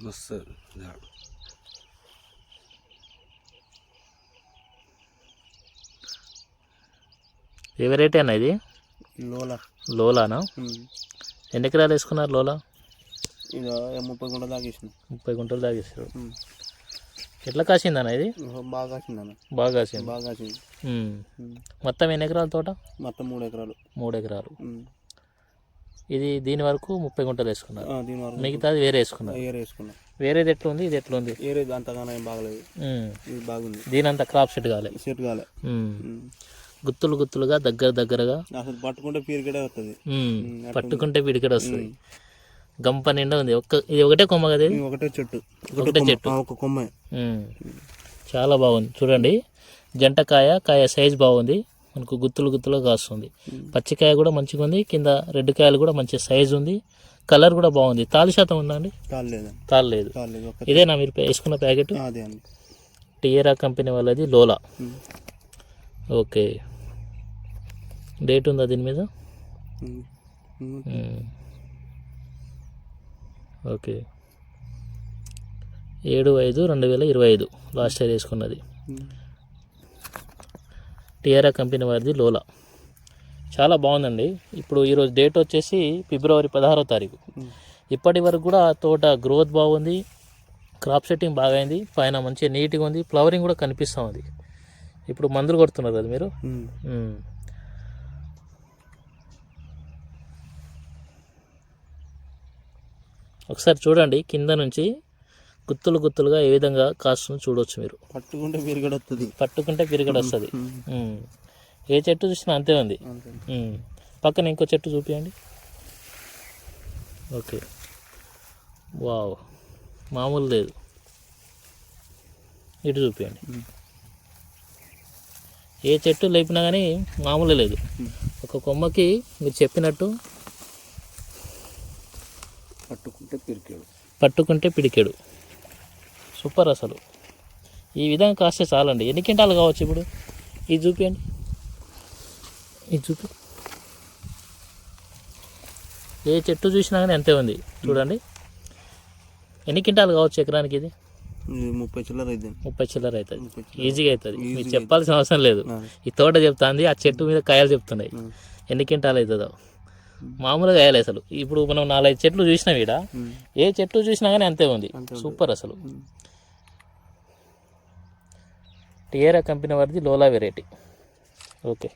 మస్తు ఏ వెరైటీ అన్న ఇది? లోలానా? ఎన్ని ఎకరాలు వేసుకున్నారు లోలా? ఇది 30 గుంటలు దాగేసిన. 30 గుంటలు దాగేసారు. ఎట్లా కాసిందన్న ఇది? బాగా కాసిందన్న. బాగా కాసింది. బాగా కాసింది. మొత్తం ఎన్ని ఎకరాల తోట? మొత్తం 3 ఎకరాలు. 3 ఎకరాలు. ఇది దీని వరకు 30 గుంటలు వేసుకున్నారు. మిగతాది వేరే వేసుకున్నారు. వేరేది ఎట్లా ఉంది, ఇది ఎట్లా ఉంది? వేరేది అంతగానే ఏం బాగలేదు. ఇది బాగుంది. దీని అంతా క్రాప్ సెట్ కాలే. గుత్తులు గుత్తులుగా దగ్గరగా అసలు పట్టుకుంటే పీరికడే వస్తుంది. పట్టుకుంటే పిడికడ వస్తుంది. గంప నిండా ఉంది. ఇది ఒకటే కొమ్మ కదా? ఇది ఒకటే చెట్టు. ఒక కొమ్మ. చాలా బాగుంది చూడండి. కాయ సైజ్ బాగుంది. మనకు గుత్తులుగా కాస్తుంది. పచ్చికాయ కూడా మంచిగా ఉంది. కింద రెడ్ కాయలు కూడా మంచి సైజు ఉంది. కలర్ కూడా బాగుంది. తాలు శాతం ఉందా అండి? తాళలేదు. ఇదేనా మీరు వేసుకున్న ప్యాకెట్? టియరా కంపెనీ వాళ్ళది లోలా. ఓకే. డేట్ ఉందా దీని మీద? ఓకే. 7/5/2025 లాస్ట్ ఇయర్ వేసుకున్నది. టియరా కంపెనీ వారిది లోలా. చాలా బాగుందండి. ఇప్పుడు ఈరోజు డేట్ వచ్చేసి ఫిబ్రవరి 16వ తారీఖు. ఇప్పటి వరకు కూడా తోట గ్రోత్ బాగుంది. క్రాప్ సెట్టింగ్ బాగా అయింది. పైన మంచిగా నీట్గా ఉంది. ఫ్లవరింగ్ కూడా కనిపిస్తూ ఉంది. ఇప్పుడు మందులు కొడుతున్నారు కదా మీరు? ఒకసారి చూడండి. కింద నుంచి గుత్తులుగా ఏ విధంగా కాస్తుందో చూడవచ్చు మీరు. పట్టుకుంటే పిరిగడ వస్తుంది. ఏ చెట్టు చూసినా అంతే ఉంది. పక్కన ఇంకో చెట్టు చూపించండి. ఓకే. వావ్, మామూలు లేదు. ఇటు చూపించండి. ఏ చెట్టు లేపినా కానీ మామూలు లేదు. ఒక కొమ్మకి మీరు చెప్పినట్టు పట్టుకుంటే పిడికెడు. సూపర్ అసలు. ఈ విధంగా కాస్తే చాలండి. ఎన్ని క్వింటాలు కావచ్చు ఇప్పుడు? ఇది చూపించండి. ఇది చూపి. ఏ చెట్టు చూసినా కానీ అంతే ఉంది. చూడండి ఎన్ని క్వింటాలు కావచ్చు ఎకరానికి? ఇది 30 చిల్లర అవుతుంది. ఈజీగా అవుతుంది. మీరు చెప్పాల్సిన అవసరం లేదు. ఈ తోట చెప్తాంది, ఆ చెట్టు మీద కాయలు చెప్తున్నాయి. ఎన్ని క్వింటాలు అవుతుందో మామూలుగా కాయలు అసలు. ఇప్పుడు మనం 4-5 చెట్లు చూసినాం. ఈడ ఏ చెట్టు చూసినా కానీ అంతే ఉంది. సూపర్ అసలు. టియరా కంపెనీ వారిది లోలా వెరైటీ. ఓకే.